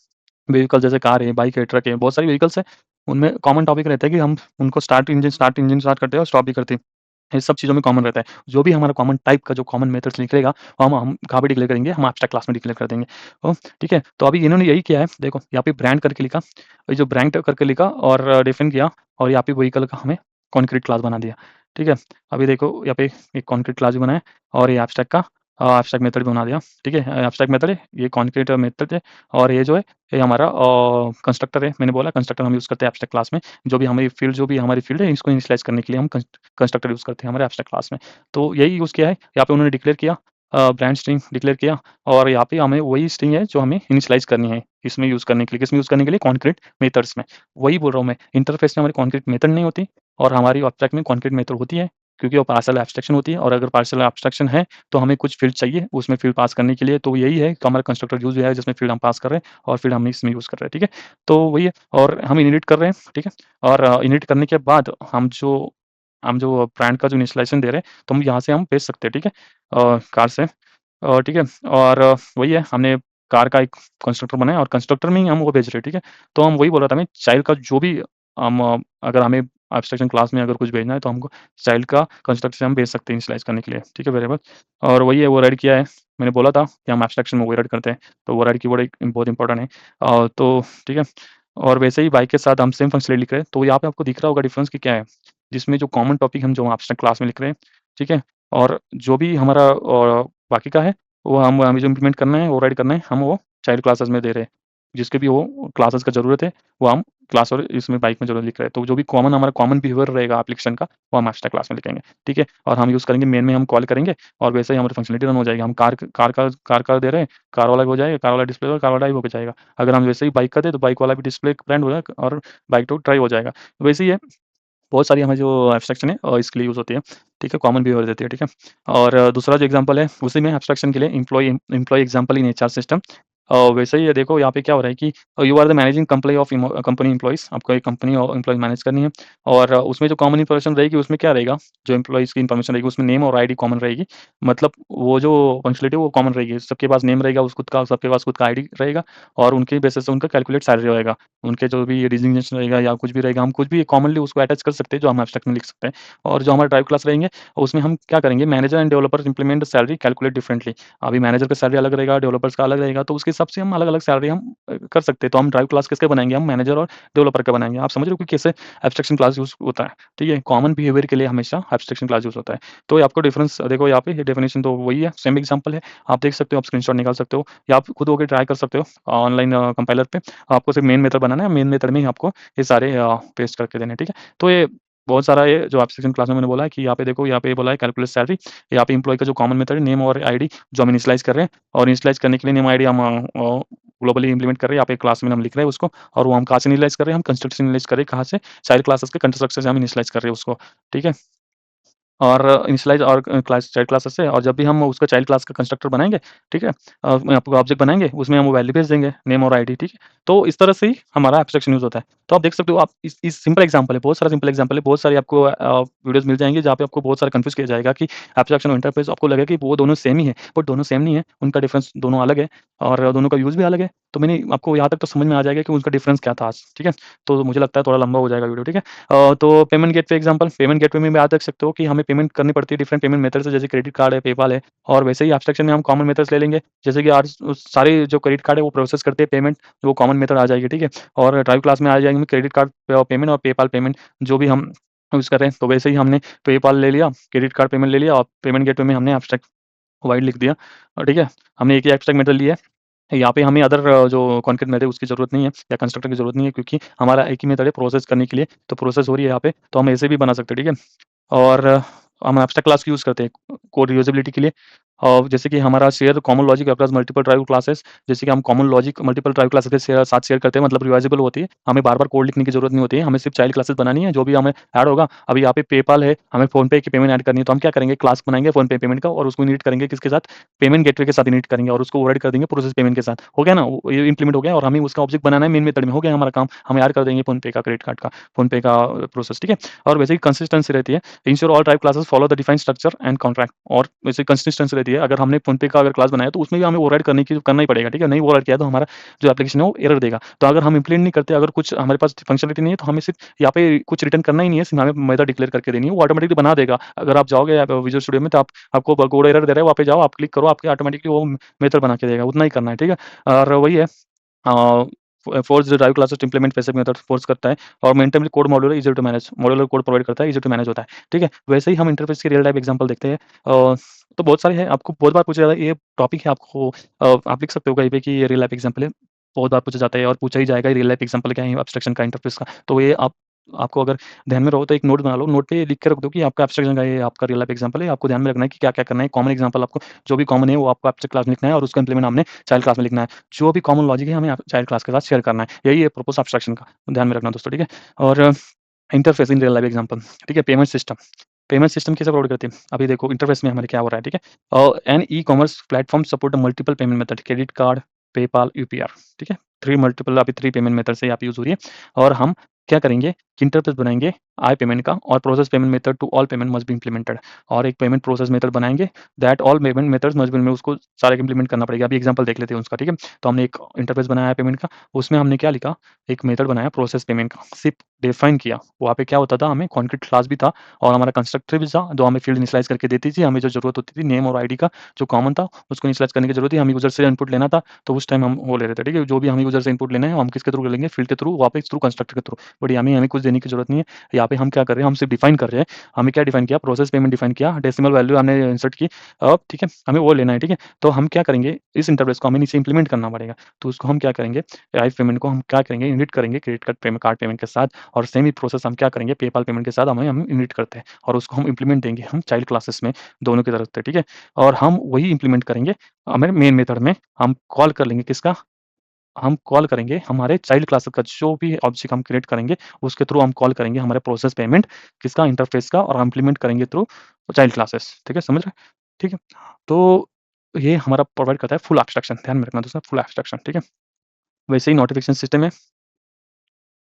व्हीकल जैसे कार है, बाइक है, ट्रक है, बहुत सारी व्हीकल्स हैं। उनमें कॉमन टॉपिक रहता है कि हम उनको स्टार्ट इंजन स्टार्ट करते हैं और स्टॉप भी करते हैं। ये सब चीज़ों में कॉमन रहता है। जो भी हमारा कॉमन टाइप का जो कॉमन मेथड्स निकलेगा, वो हम कहाँ पे डिक्लेयर करेंगे, हम एब्स्ट्रैक्ट क्लास में डिक्लेयर कर देंगे। ठीक है? तो अभी इन्होंने यही किया है, देखो यहाँ पे ब्रांड करके लिखा, ये जो ब्रांड करके लिखा और डिफाइन किया और यहाँ पे व्हीकल का हमें कॉन्क्रीट क्लास बना दिया। ठीक है? अभी देखो यहाँ पे एक कॉन्क्रीट क्लास भी बनाया और ये एब्स्ट्रैक्ट का एब्स्ट्रैक्ट मेथड भी बना दिया। ठीक है? एब्स्ट्रैक्ट मेथड है, ये कॉन्क्रीट मेथड है और ये जो है, ये हमारा कंस्ट्रक्टर है। मैंने बोला कंस्ट्रक्टर हम यूज़ करते हैं एब्स्ट्रैक्ट क्लास में। जो भी हमारी फील्ड है, इसको इनिशियलाइज़ करने के लिए हम कंस्ट्रक्टर यूज़ करते हैं हमारे एब्स्ट्रैक्ट क्लास में। तो यही यूज़ किया है, यहाँ पे उन्होंने डिक्लेयर किया ब्रांड स्ट्रिंग डिक्लेयर किया और यहाँ पे हमें वही स्ट्रिंग है जो हमें इनिशियलाइज़ करनी है, इसमें यूज़ करने के लिए। किसमें यूज़ करने के लिए? कॉन्क्रीट मेथड्स में। वही बोल रहा हूँ मैं, इंटरफ़ेस में हमारी कॉन्क्रीट मेथड नहीं होती और हमारी ऑब्जेक्ट में कॉन्क्रीट मेथड होती है, क्योंकि वो पार्शियल एब्स्ट्रैक्शन होती है और अगर पार्शियल एब्स्ट्रैक्शन है, तो हमें कुछ फ़ील्ड चाहिए, उसमें फ़ील्ड पास करने के लिए। तो यही है कि हमारा कंस्ट्रक्टर यूज़ हुआ है जिसमें फ़ील्ड हम पास कर रहे हैं और फ़ील्ड हम इसमें यूज़ कर रहे हैं, ठीक है? तो वही है और हम इनिट कर रहे हैं, ठीक है? और इनिट करने के बाद हम जो ब्रांड का जो इनिशियलाइज़ेशन दे रहे हैं, तो हम यहाँ से हम भेज सकते हैं, ठीक है? कार से ठीक है? और वही है, हमने कार का एक कंस्ट्रक्टर बनाया और कंस्ट्रक्टर में ही हम वो भेज रहे हैं, ठीक है? तो हम वही बोल रहा था मैं, चाइल्ड का जो भी हम अगर हमें एब्स्ट्रैक्शन क्लास में अगर कुछ भेजना है, तो हमको चाइल्ड का कंस्ट्रक्टर से हम भेज सकते हैं इनिशियलाइज़ करने के लिए, ठीक है? वेरिएबल और वही है, ओवरराइड किया है। मैंने बोला था कि हम एब्स्ट्रैक्शन में ओवरराइड करते हैं, तो ओवरराइड कीवर्ड एक बहुत इंपॉर्टेंट है। तो ठीक है? और वैसे ही बाइक के साथ हम सेम फंक्शनलिटी लिख रहे हैं, तो यहाँ पे आपको दिख रहा होगा डिफरेंस कि क्या है? जिसमें जो कॉमन टॉपिक हम जो एब्स्ट्रैक्ट क्लास में लिख रहे हैं, ठीक है? और जो भी हमारा बाकी का है, वो हमें जो इम्प्लीमेंट करना है, ओवरराइड करना है, हम वो चाइल्ड क्लासेस में दे रहे हैं। जिसके भी वो क्लासेस का ज़रूरत है, वो हम क्लास और इसमें बाइक में ज़रूर लिख रहे हैं। तो जो भी कॉमन हमारा कॉमन बिहेवियर रहेगा एप्लीकेशन का, वो हम एब्स्ट्रैक्ट क्लास में लिखेंगे, ठीक है? और हम यूज़ करेंगे मेन में हम कॉल करेंगे और वैसे ही हमारी फंक्शनलिटी रन हो जाएगी। हम कार का दे रहे हैं, कार वाला भी हो जाएगा, कार वाला डिस्प्ले होगा, कार वाला ड्राइव हो जाएगा। अगर हम वैसे ही बाइक का दें, तो बाइक वाला भी डिस्प्ले ब्रांड हो जाएगा और बाइक टू ड्राइव हो जाएगा। वैसे ही है, बहुत सारी हमें जो एब्स्ट्रैक्शन है इसके लिए यूज़ होती है, ठीक है? कॉमन बिहेवियर देती है, ठीक है? और दूसरा जो एग्ज़ाम्पल है, उसी में एब्स्ट्रैक्शन के लिए employee employee example in HR system. वैसे ही ये देखो यहाँ पे क्या हो रहा है कि you are the managing company of company employees, आपको एक कंपनी और एम्प्लॉयी मैनेज करनी है और उसमें जो कॉमन इन्फॉर्मेशन रहेगी उसमें क्या रहेगा, जो एम्प्लॉइज़ की इन्फॉर्मेशन रहेगी उसमें नेम और आईडी कॉमन रहेगी। मतलब वो जो फंक्शनैलिटी वो कॉमन रहेगी, सबके पास नेम रहेगा उस खुद का, सबके पास खुद का आईडी रहेगा और उनके बेसिस से उनका कैलकुलेट सैलरी रहेगा। उनके जो भी डिजिग्नेशन रहेगा या कुछ भी रहेगा, हम कुछ भी कॉमनली उसको अटैच कर सकते हैं, जो हम एब्स्ट्रैक्ट में लिख सकते हैं। और जो हमारा ड्राइव क्लास रहेंगे, उसमें हम क्या करेंगे, manager and developers implement salary calculate differently. अभी मैनेजर का सैलरी अलग रहेगा, डेवलपर्स का अलग रहेगा, तो उसके हिसाब से हम अलग-अलग सैलरी हम कर सकते हैं। तो हम ड्राइव क्लास किसके बनाएँगे, हम मैनेजर और डेवलपर का बनाएँगे। आप समझ रहे हो कि कैसे एब्स्ट्रैक्शन क्लास यूज़ होता है, ठीक है? कॉमन बिहेवियर के लिए हमेशा एब्स्ट्रैक्शन क्लास यूज़ होता है। तो ये आपको डिफरेंस देखो यहाँ पे, ये डेफिनिशन तो वही है, सेम एग्ज़ाम्पल है। आप देख सकते हो, आप स्क्रीनशॉट निकाल सकते हो या आप खुद होके ट्राई कर सकते हो ऑनलाइन कंपाइलर पे। आपको सिर्फ मेन मेथड बनाना है, मेन मेथड में ही आपको ये सारे पेस्ट करके देने हैं, ठीक है? तो ये बहुत सारा ये जो एब्स्ट्रैक्शन क्लास में मैंने बोला है कि यहाँ पे देखो, यहाँ पे बोला है कैलकुलेट सैलरी। यहाँ पे एम्प्लॉयी का जो कॉमन मेथड है, नेम और आईडी जो हम इनिशियलाइज़ कर रहे हैं और इनिशियलाइज़ करने के लिए नेम आईडी हम ग्लोबली इम्प्लीमेंट कर रहे हैं। यहाँ पे क्लास में हम लिख रहे हैं उसको और वो हम कहाँ से इनिशियलाइज़ कर रहे हैं, हम कंस्ट्रक्ट से इनिशियलाइज़ कर रहे हैं, कहाँ से? चाइल्ड क्लासेस के कंस्ट्रक्टर से हम इनिशियलाइज़ कर रहे हैं उसको, ठीक है? और इनिशियलाइज़ और क्लास चाइल्ड क्लासेस से, और जब भी हम उसका चाइल्ड क्लास का कंस्ट्रक्टर बनाएँगे, ठीक है? मैं आपको ऑब्जेक्ट बनाएँगे, उसमें हम वो वैल्यू भेज देंगे, नेम और आईडी, ठीक है? तो इस तरह से ही हमारा एब्स्ट्रैक्शन यूज़ होता है। तो आप देख सकते हो, आप इस सिंपल एग्ज़ाम्पल है, बहुत सारा सिंपल एग्ज़ाम्पल है, बहुत सारी आपको वीडियोज़ मिल जाएँगी जहाँ पे आपको बहुत सारा कन्फ्यूज़ किया जाएगा कि एब्स्ट्रैक्शन और इंटरफ़ेस आपको लगेगा कि वो दोनों सेम ही है, बट दोनों सेम नहीं है, उनका डिफ़रेंस दोनों अलग है और दोनों का यूज़ भी अलग है। तो मैंने आपको यहाँ तक तो समझ में आ जाएगा कि उनका डिफ़रेंस क्या था आज, ठीक है? तो मुझे लगता है थोड़ा लंबा हो जाएगा वीडियो, ठीक है? तो payment gateway example, payment gateway में भी आप देख सकते हो कि हमें पेमेंट करनी पड़ती है डिफरेंट पेमेंट मेथड्स है, जैसे क्रेडिट कार्ड है, पेपाल है और वैसे ही एब्स्ट्रैक्शन में हम कॉमन मेथड्स ले लेंगे। जैसे कि आज सारे जो क्रेडिट कार्ड है वो प्रोसेस करते हैं पेमेंट, वो कॉमन मेथड आ जाएगी, ठीक है? और ड्राइव क्लास में आ जाएँगे क्रेडिट कार्ड पेमेंट और पेपाल पेमेंट, जो भी हम यूज़ कर रहे हैं। तो वैसे ही हमने पेपाल ले लिया, क्रेडिट कार्ड पेमेंट ले लिया और पेमेंट गेटवे में हमने एब्स्ट्रैक्ट वाइड लिख दिया ठीक है? हमने एक ही एब्स्ट्रैक्ट मेथड लिया है। यहाँ पे हमें अदर जो कॉन्क्रीट मेथड है उसकी ज़रूरत नहीं है या कंस्ट्रक्टर की ज़रूरत नहीं है, क्योंकि हमारा एक ही मेथड है प्रोसेस करने के लिए, तो प्रोसेस हो रही है यहाँ पे, तो हम ऐसे भी बना सकते हैं, ठीक है? और हम एब्स्ट्रैक्ट क्लास की यूज़ करते हैं कोड रियूज़ेबिलिटी के लिए। जैसे कि हमारा share common logic across multiple drive classes, जैसे कि हम common logic multiple drive classes के साथ शेयर करते हैं, मतलब रिवाइज़ेबल होती है। हमें बार-बार कोड लिखने की ज़रूरत नहीं होती है, हमें सिर्फ चाइल्ड क्लासेस बनानी है, जो भी हमें ऐड होगा। अभी यहाँ पे पेपाल है, हमें फ़ोनपे की पेमेंट ऐड करनी है, तो हम क्या करेंगे, क्लास बनाएँगे फ़ोनपे पेमेंट का और उसको इनिट करेंगे किसके साथ, पेमेंट गेटवे के साथ इनिट करेंगे और उसको ओवरराइड कर देंगे प्रोसेस पेमेंट के साथ। हो गया ना? वो ये इम्प्लीमेंट हो गया और हमें उसका ऑब्जेक्ट बनाना है मेन मेथड में, हो गया हमारा काम। हम ऐड कर देंगे फ़ोनपे का, क्रेडिट कार्ड का, फ़ोनपे का प्रोसेस, ठीक है? और वैसे ही कंसिस्टेंसी रहती है। Ensure all type classes follow the defined structure and contract, और वैसे कंसिस्टेंसी रहती है। अगर हमने फ़ोनपे का अगर क्लास बनाया तो उसमें भी हमें ओवरराइड करना ही पड़ेगा, ठीक है? नहीं ओवरराइड किया तो हमारा जो एप्लीकेशन है वो एरर देगा। तो अगर हम इम्प्लीमेंट नहीं करते, अगर कुछ हमारे पास फंक्शनैलिटी नहीं है, तो हमें सिर्फ यहाँ पे कुछ रिटर्न करना ही नहीं है, सिर्फ हमें मेथड डिक्लेयर करके देनी है, वो ऑटोमेटिकली बना देगा। अगर आप जाओगे विजुअल स्टूडियो में, तो आपको कोड एरर दे रहा है, वहाँ पे जाओ, आप क्लिक करो, आपके ऑटोमेटिकली वो मेथड बना के देगा, उतना ही करना है, ठीक है? और वही है uh, force the drive classes to implement basic method force करता है और maintainly code modular easy to manage, modular code provide करता है, ईज़ी टू मैनेज होता है, ठीक है? वैसे ही हम इंटरफ़ेस के रियल टाइम एग्ज़ाम्पल देखते हैं। तो बहुत सारे हैं, आपको बहुत बार पूछा जाता है, ये टॉपिक है, आपको आप लिख सकते हो कहीं पे कि ये रियल लाइफ़ एग्ज़ाम्पल है। बहुत बार पूछा जाता है और पूछा ही जाएगा, रियल लाइफ़ एग्ज़ाम्पल क्या है एब्स्ट्रैक्शन का, इंटरफ़ेस का। तो ये आपको अगर ध्यान में रहो तो एक नोट बना लो, नोट पे लिख के रख दो कि आपका एब्स्ट्रैक्शन का ये आपका रियल लाइफ़ एग्ज़ाम्पल है, आपको ध्यान में रखना है कि क्या-क्या करना है। कॉमन एग्ज़ाम्पल आपको जो भी कॉमन है वो आपको एब्स्ट्रैक्ट क्लास में लिखना है और उसका इम्प्लीमेंट हमने चाइल्ड क्लास में लिखना है। जो भी कॉमन लॉजिक है हमें चाइल्ड क्लास के साथ शेयर करना है। यही है पर्पस एब्स्ट्रैक्शन का, ध्यान में रखना दोस्तों, ठीक है? और interface in real life example, ठीक है? पेमेंट सिस्टम कैसे प्रोवाइड करती है? अभी देखो इंटरफेस में हमारे क्या हो रहा है, ठीक है? An e-commerce platform support multiple payment method, credit card, PayPal, UPI, ठीक है? 3 पेमेंट मेथड से यहाँ पे यूज़ हो रही है और हम क्या करेंगे कि इंटरफेस बनाएँगे आई पेमेंट का और process payment method to all payment must be implemented, और एक पेमेंट प्रोसेस मेथड बनाएँगे that all payment methods must be में उसको सारे इम्प्लीमेंट करना पड़ेगा। अभी एग्जांपल देख लेते हैं उसका, ठीक है? तो हमने एक इंटरफेस बनाया है पेमेंट का, उसमें हमने क्या लिखा, एक मेथड बनाया प्रोसेस पेमेंट का, सिर्फ डिफाइन किया। वहाँ पे क्या होता था, हमें कॉन्क्रीट क्लास भी था और हमारा कंस्ट्रक्टर भी था, जो हमें फील्ड इनिशियलाइज़ करके देती थी। हमें जो ज़रूरत होती थी नेम और आईडी का जो कॉमन था, उसको इनिशियलाइज़ करने की ज़रूरत थी। हमें यूज़र से इनपुट लेना था, तो उस टाइम हम वो ले रहे थे, ठीक है? जो भी हमें यूज़र से इनपुट लेना है, हम किसके थ्रू लेंगे? फील्ड के थ्रू, वापस थ्रू कंस्ट्रक्टर के थ्रू। बट यहाँ में हमें कुछ देने की ज़रूरत नहीं है। यहाँ पे हम क्या कर रहे हैं, हम सिर्फ डिफाइन कर रहे हैं। हमें क्या डिफाइन किया? प्रोसेस पेमेंट डिफाइन किया, डेसिमल वैल्यू हमने इंसर्ट की। अब ठीक है, हमें वो लेना है, ठीक है? तो हम क्या करेंगे, इस इंटरफ़ेस को हमें नीचे इम्प्लीमेंट करना पड़ेगा। तो उसको हम क्या करेंगे, लाइव पेमेंट को हम क्या करेंगे, इनिट करेंगे क्रेडिट कार्ड पेमेंट के साथ, और सेम ही प्रोसेस हम क्या करेंगे, पेपाल पेमेंट के साथ हम इनिट करते हैं और उसको हम इम्प्लीमेंट देंगे हम चाइल्ड क्लासेस में, दोनों की तरफ से, ठीक है? और हम वही इम्प्लीमेंट करेंगे हमें मेन मेथड में, हम कॉल कर लेंगे किसका, हम कॉल करेंगे हमारे चाइल्ड क्लासेस का, जो भी ऑब्जेक्ट हम क्रिएट करेंगे, उसके थ्रू हम कॉल करेंगे हमारे प्रोसेस पेमेंट किसका, इंटरफ़ेस का, और हम इम्प्लीमेंट करेंगे थ्रू चाइल्ड क्लासेस, ठीक है? समझ रहे हैं? ठीक है? तो ये हमारा प्रोवाइड करता है फुल एब्स्ट्रैक्शन, ध्यान में रखना दोस्तों, फुल एब्स्ट्रैक्शन, ठीक है? वैसे ही नोटिफ़िकेशन सिस्टम है,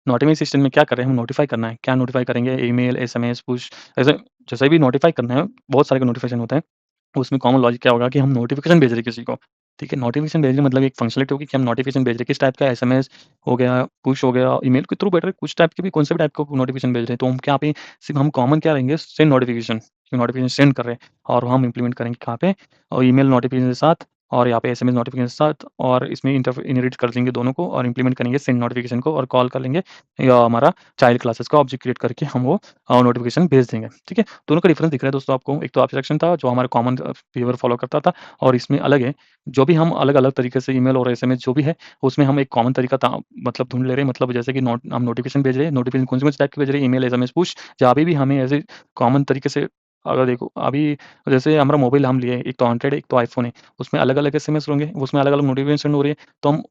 नोटिफ़िकेशन सिस्टम में क्या कर रहे हैं हम, नोटिफ़ाई करना है, क्या नोटिफ़ाई करेंगे, ईमेल, एसएमएस, पुश, ऐसे जैसे भी नोटिफ़ाई करना है, बहुत सारे नोटिफ़िकेशन होते हैं। उसमें कॉमन लॉजिक क्या होगा कि हम नोटिफ़िकेशन भेज रहे हैं किसी को, ठीक है? नोटिफ़िकेशन भेजने मतलब एक फंक्शनैलिटी होगी कि हम नोटिफ़िकेशन भेज रहे हैं, किस टाइप का, एसएमएस हो गया, पुश हो गया, ईमेल के थ्रू भेज रहे हैं, कुछ टाइप के भी कौन से भी टाइप का नोटिफ़िकेशन भेज रहे हैं, तो हम क्या पे सिर्फ़ हम कॉमन क्या रहेंगे, सेंड नोटिफ़िकेशन, कि नोटिफ़िकेशन सेंड कर रहे हैं और हम इम्प्लीमेंट करेंगे कहाँ पे, ईमेल नोटिफ़िकेशन के साथ और यहाँ पे एसएमएस नोटिफ़िकेशन के साथ, और इसमें इनहेरिट कर देंगे दोनों को और इम्प्लीमेंट करेंगे सेंड नोटिफ़िकेशन को और कॉल कर लेंगे या हमारा चाइल्ड क्लासेस का ऑब्जेक्ट क्रिएट करके हम वो नोटिफ़िकेशन भेज देंगे, ठीक है? दोनों का डिफरेंस दिख रहा है दोस्तों आपको। एक तो एब्स्ट्रैक्शन था जो हमारा कॉमन बिहेवियर फॉलो करता था और इसमें अलग है, जो भी हम अलग-अलग तरीके से ईमेल और एसएमएस जो भी है, उसमें हम एक कॉमन तरीका मतलब ढूँढ ले रहे हैं। मतलब जैसे कि हम नोटिफ़िकेशन भेज रहे हैं, नोटिफ़िकेशन कौन-से-कौन से टाइप के भेज रहे हैं, ईमेल, एसएमएस, पुश, जहाँ पे भी हमें ऐसे कॉमन तरीके से अगर देखो अभी जैसे हमारा मोबाइल हम लिए, एक तो एंड्रॉइड है, एक तो आईफ़ोन है, उसमें अलग-अलग एसएमएस होंगे, उसमें अलग-अलग नोटिफ़िकेशन हो रही है, तो हम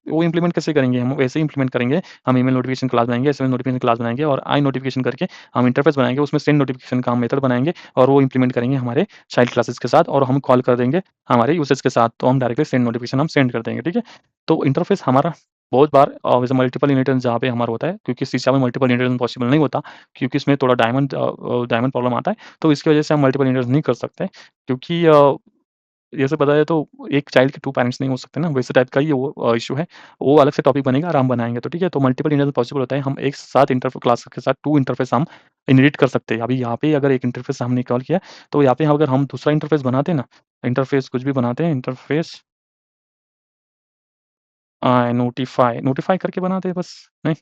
वो इम्प्लीमेंट कैसे करेंगे? हम वैसे ही इम्प्लीमेंट करेंगे, हम ईमेल नोटिफ़िकेशन क्लास बनाएँगे, एसएमएस नोटिफ़िकेशन क्लास बनाएँगे और आई नोटिफ़िकेशन करके हम इंटरफ़ेस बनाएँगे, उसमें सेंड नोटिफ़िकेशन का हम मेथड बनाएँगे और वो इम्प्लीमेंट करेंगे हमारे चाइल्ड क्लासेस के साथ और हम कॉल कर देंगे हमारे यूज़र्स के साथ, तो हम डायरेक्टली सेंड नोटिफ़िकेशन हम सेंड कर देंगे, ठीक है? तो इंटरफ़ेस हमारा बहुत बार वैसे मल्टीपल इनहेरिटेंस जहाँ पे हमारा होता है, क्योंकि सी#में मल्टीपल इनहेरिटेंस पॉसिबल नहीं होता, क्योंकि इसमें थोड़ा डायमंड प्रॉब्लम आता है, तो इसकी वजह से हम मल्टीपल इनहेरिटेंस नहीं कर सकते, क्योंकि जैसे बताया तो एक चाइल्ड के 2 पेरेंट्स नहीं हो सकते ना, वैसे टाइप का ही वो इश्यू है। वो अलग से टॉपिक बनेगा और हम बनाएँगे, तो ठीक है? तो मल्टीपल इनहेरिटेंस पॉसिबल होता है, हम एक साथ क्लास के साथ 2 इंटरफ़ेस हम इनहेरिट कर सकते हैं। अभी यहाँ पे अगर एक इंटरफ़ेस हमने कॉल किया, तो यहाँ पे अगर हम दूसरा इंटरफ़ेस बनाते हैं ना, इंटरफ़ेस कुछ भी बनाते हैं, इंटरफ़ेस नोटिफ़ाई नोटिफ़ाई करके बनाते हैं बस, नहीं,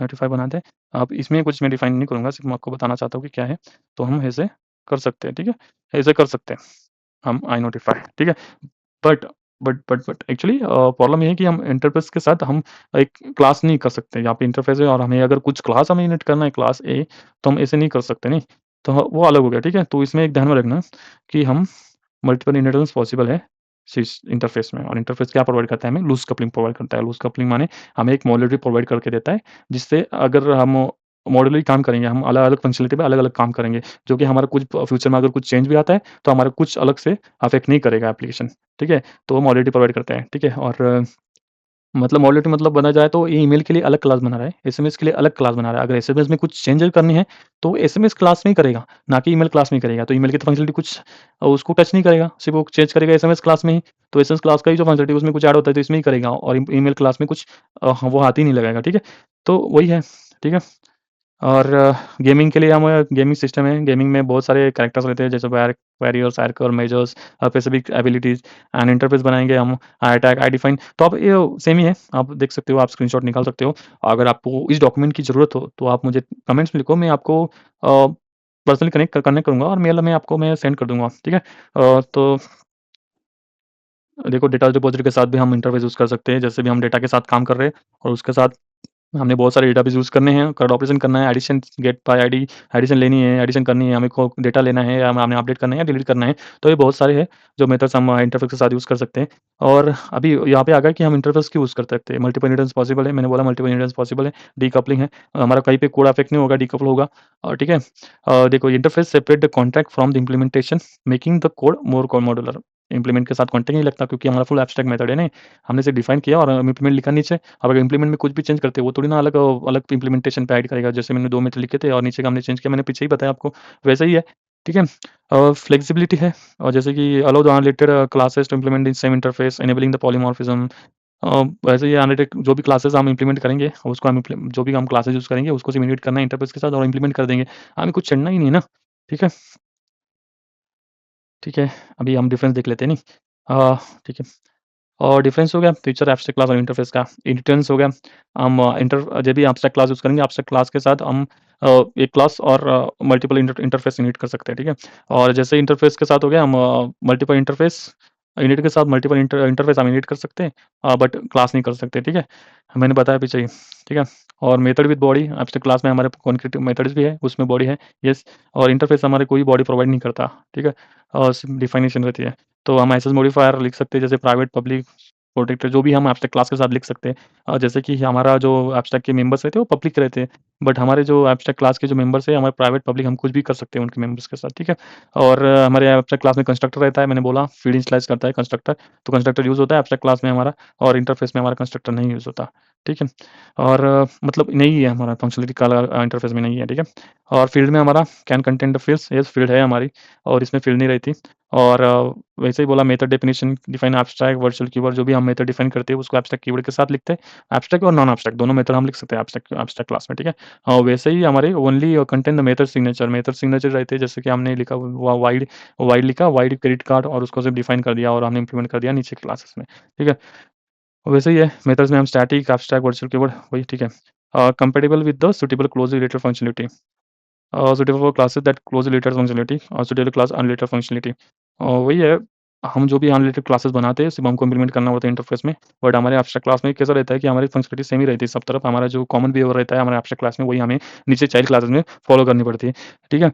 नोटिफ़ाई बनाते हैं। अब इसमें कुछ मैं डिफ़ाइन नहीं करूँगा, सिर्फ़ मैं आपको बताना चाहता हूँ कि क्या है, तो हम ऐसे कर सकते हैं, ठीक है? ऐसे कर सकते हैं, हम आई नोटिफ़ाई, ठीक है? बट बट एक्चुअली प्रॉब्लम ये है कि हम इंटरफ़ेस के साथ हम एक क्लास नहीं कर सकते। यहाँ पे इंटरफ़ेस है और हमें अगर कुछ क्लास हमें इनिट करना है क्लास ए, तो हम ऐसे नहीं कर सकते नहीं। तो वो अलग हो गया, ठीक है? तो इसमें एक ध्यान में रखना कि हम मल्टीपल इनहेरिटेंस पॉसिबल है सिस इंटरफ़ेस में, और इंटरफ़ेस क्या प्रोवाइड करता है हमें? लूज़ कपलिंग प्रोवाइड करता है। लूज़ कपलिंग माने हमें एक मॉड्युलरिटी प्रोवाइड करके देता है, जिससे अगर हम मॉड्यूलरली काम करेंगे, हम अलग-अलग फंक्शनैलिटी पे अलग-अलग काम करेंगे, जो कि हमारा कुछ फ्यूचर में अगर कुछ चेंज भी आता है, तो हमारा कुछ अलग से अफ़ेक्ट नहीं करेगा एप्लीकेशन, ठीक है? तो वो मॉड्युलरिटी प्रोवाइड करता है, ठीक है? और मतलब मॉड्युलरिटी मतलब बना जाए तो ये ईमेल के लिए अलग क्लास बना रहा है, एसएमएस के लिए अलग क्लास बना रहा है। अगर एसएमएस में कुछ चेंजेज़ करनी है, तो एसएमएस क्लास में ही करेगा, ना कि ईमेल क्लास में ही करेगा। तो ईमेल की तो फंक्शनैलिटी कुछ उसको टच नहीं करेगा, सिर्फ़ वो चेंज करेगा एसएमएस क्लास में ही। तो एसएमएस क्लास का ही जो फंक्शनैलिटी है उसमें कुछ ऐड होता है तो इसमें ही करेगा, और ईमेल क्लास में कुछ वो हाथ ही नहीं लगाएगा, ठीक है? तो वही है, ठीक है? और गेमिंग के लिए हम गेमिंग सिस्टम है, गेमिंग में बहुत सारे कैरेक्टर्स रहते हैं, जैसे warriors, archer, majors, specific abilities and interface बनाएँगे हम, आई टैग, आई डिफाइन। तो आप ये सेम ही है, आप देख सकते हो, आप स्क्रीनशॉट निकाल सकते हो। अगर आपको इस डॉक्यूमेंट की ज़रूरत हो, तो आप मुझे कमेंट्स में लिखो, मैं आपको पर्सनली कनेक्ट करूँगा और मेल में आपको मैं सेंड कर दूँगा, ठीक है? तो देखो, डेटा रिपॉज़िटरी के साथ भी हम इंटरफ़ेस यूज़ कर सकते हैं, जैसे भी हम डेटा के साथ काम कर रहे हैं और उसके साथ हमने बहुत सारे डेटाबेस यूज़ करने हैं, करेक्ट ऑपरेशन करना है, addition, get by ID, addition लेनी है, एडिशन करनी है, हमें को डेटा लेना है या हमें अपडेट करना है या डिलीट करना है। तो ये बहुत सारे हैं जो मेथड्स हम इंटरफ़ेस के साथ यूज़ कर सकते हैं। और अभी यहाँ पे आ गया कि हम इंटरफ़ेस क्यों यूज़ कर सकते हैं। मल्टीपल इन्हेरिटेंस पॉसिबल है, मैंने बोला मल्टीपल इन्हेरिटेंस पॉसिबल है, डीकपलिंग है, हमारा कहीं पे कोड अफेक्ट नहीं होगा, डीकपल होगा, ठीक है। देखो, interface separate the contract from the implementation, making the code more modular. Implement के साथ कॉन्टैक्ट नहीं लगता, क्योंकि हमारा फुल एब्स्ट्रैक्ट मेथड है ना, हमने इसे डिफाइन किया और इम्प्लीमेंट लिखा नीचे। अब अगर इम्प्लीमेंट में कुछ भी चेंज करते हैं, वो थोड़ी ना अलग इम्प्लीमेंटेशन पे ऐड करेगा। जैसे मैंने 2 मेथड लिखे थे और नीचे का हमने चेंज किया, मैंने पीछे ही बताया आपको, वैसा ही है, ठीक है? फ्लेक्सिबिलिटी है, और जैसे कि allow the unrelated classes to implement in same interface, enabling the polymorphism. वैसे ही अनरिलेटेड जो भी क्लासेस हम इम्प्लीमेंट करेंगे, उसको हम जो भी हम क्लासेस यूज़ करेंगे, उसको सिम्युलेट करना है इंटरफेस के साथ और इम्प्लीमेंट कर देंगे। हमें कुछ चढ़ना ही नहीं है ना, ठीक है? ठीक है, अभी हम डिफरेंस देख लेते हैं नी। ठीक है। और डिफरेंस हो गया फीचर एब्स्ट्रैक्ट क्लास और इंटरफ़ेस का। इनहेरिटेंस हो गया, हम जब भी एब्स्ट्रैक्ट क्लास यूज़ करेंगे, एब्स्ट्रैक्ट क्लास के साथ हम एक क्लास और मल्टीपल इंटरफ़ेस इनहेरिट कर सकते हैं, ठीक है? और जैसे इंटरफ़ेस के साथ हो गया, हम मल्टीपल इंटरफ़ेस इनहेरिट के साथ मल्टीपल इंटरफ़ेस हम इनहेरिट कर सकते हैं, बट क्लास नहीं कर सकते, ठीक है? मैंने बताया पीछे ही, ठीक है? और method with body, abstract class में हमारे कॉन्क्रीट मेथड्स भी है, उसमें बॉडी है, येस। और इंटरफ़ेस हमारे कोई बॉडी प्रोवाइड नहीं करता, ठीक है? सिर्फ़ डिफाइनेशन रहती है। तो हम एसएस मॉडिफायर लिख सकते हैं, जैसे प्राइवेट, पब्लिक, प्रोटेक्टेड जो भी हम एब्स्ट्रैक्ट क्लास के साथ लिख सकते हैं। जैसे कि हमारा जो एब्स्ट्रैक्ट के मेंबर्स रहते हैं वो पब्लिक रहते हैं, बट हमारे जो एब्स्ट्रैक्ट क्लास के जो मेंबर्स हैं हमारे प्राइवेट पब्लिक हम कुछ भी कर सकते हैं उनके मेंबर्स के साथ, ठीक है? और हमारे एब्स्ट्रैक्ट क्लास में कंस्ट्रक्टर रहता है, मैंने बोला फील्ड इनिशियलाइज़ करता है कंस्ट्रक्टर, तो कंस्ट्रक्टर यूज़ होता है एब्स्ट्रैक्ट क्लास में हमारा और इंटरफ़ेस में हमारा कंस्ट्रक्टर नहीं यूज़ होता, ठीक है? और मतलब नहीं है हमारा फंक्शनैलिटी का इंटरफ़ेस में नहीं है, ठीक है? और फील्ड में हमारा can contain the fields, yes field है हमारी और इसमें फील्ड नहीं रहती और वैसे ही बोला method definition define abstract virtual keyword जो भी हम मेथड डिफाइन करते हैं उसको एब्स्ट्रैक्ट कीवर्ड के साथ लिखते हैं। एब्स्ट्रैक्ट और नॉन एब्स्ट्रैक्ट दोनों मेथड हम लिख सकते हैं एब्स्ट्रैक्ट एब्स्ट्रैक्ट क्लास में, ठीक है? वैसे ही हमारे only contain the method signature रहते हैं जैसे कि हमने लिखा वाइड वाइड लिखा वाइड क्रेडिट कार्ड और उसको सिर्फ डिफाइन कर दिया और हमने इंप्लीमेंट कर दिया नीचे क्लासेस में, ठीक है? वैसे ही है मेथड्स में हम स्टैटिक, एब्स्ट्रैक्ट, वर्चुअल कीवर्ड वही ठीक है। Compatible with the suitable closely related functionality. suitable for classes that closely related functionality और suitable class unrelated functionality वही है, हम जो भी अनरिलेटेड क्लासेस बनाते हैं सिर्फ हमको इम्प्लीमेंट करना होता है इंटरफ़ेस में, बट हमारे एब्स्ट्रैक्ट क्लास में कैसा रहता है कि हमारी फंक्शनैलिटी सेम ही रहती है सब तरफ, हमारा जो कॉमन बिहेवियर रहता है हमारे एब्स्ट्रैक्ट क्लास में वही हमें नीचे चाइल्ड क्लासेस में फ़ॉलो करनी पड़ती है, ठीक है?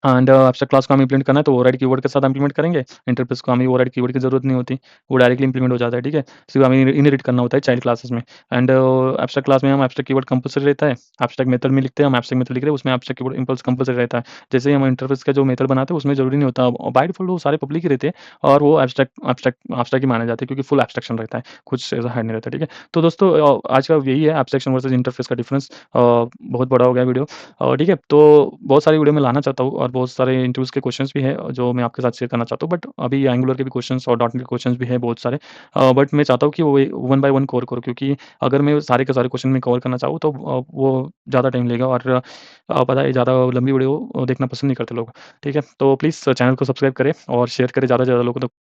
एंड एब्स्ट्रैक्ट क्लास को हमें इम्प्लीमेंट करना है तो ओवरराइड कीवर्ड के साथ इम्प्लीमेंट करेंगे। इंटरफ़ेस को हमें ओवरराइड कीवर्ड की ज़रूरत नहीं होती। वो डायरेक्टली इम्प्लीमेंट हो जाता है, ठीक है? सिर्फ़ हमें इनहेरिट करना होता है चाइल्ड क्लासेस में। एंड एब्स्ट्रैक्ट क्लास में हम एब्स्ट्रैक्ट कीवर्ड कंपल्सरी रहता है। एब्स्ट्रैक्ट मेथड में लिखते हैं हम एब्स्ट्रैक्ट मेथड लिख रहे हैं उसमें एब्स्ट्रैक्ट कीवर्ड इम्पल्स कंपल्सरी रहता है। जैसे ही हम इंटरफ़ेस का जो मेथड बनाते हैं उसमें ज़रूरी नहीं होता बाय डिफ़ॉल्ट वो सारे पब्लिक ही रहते हैं और वो एब्स्ट्रैक्ट ही माने जाते हैं क्योंकि फुल एब्स्ट्रैक्शन रहता है। कुछ ऐसा हार्ड नहीं रहता, ठीक है? तो दोस्तों आज का यही है एब्स्ट्रैक्शन वर्सेस इंटरफ़ेस का डिफ़रेंस बहुत बड़ा हो गया वीडियो। ठीक है, तो बहुत सारी वीडियो मैं लाना चाहता हूँ और बहुत सारे इंटरव्यूज़ के क्वेश्चंस भी हैं जो मैं आपके साथ शेयर करना चाहता हूँ। बट अभी एंगुलर के भी क्वेश्चंस और डॉट नेट के क्वेश्चंस भी हैं बहुत सारे। बट मैं चाहता हूँ कि वो वन बाय वन कवर करूँ क्योंकि अगर मैं सारे के सारे क्वेश्चन मैं कवर करना चाहूँ तो वो ज़्यादा टाइम लेगा और पता है ज़्यादा लंबी वीडियो देखना पसंद नहीं करते लोग। ठीक है, तो प्लीज़ चैनल को सब्सक्राइब करें और शेयर करें ज़्यादा से ज़्यादा लोगों तक।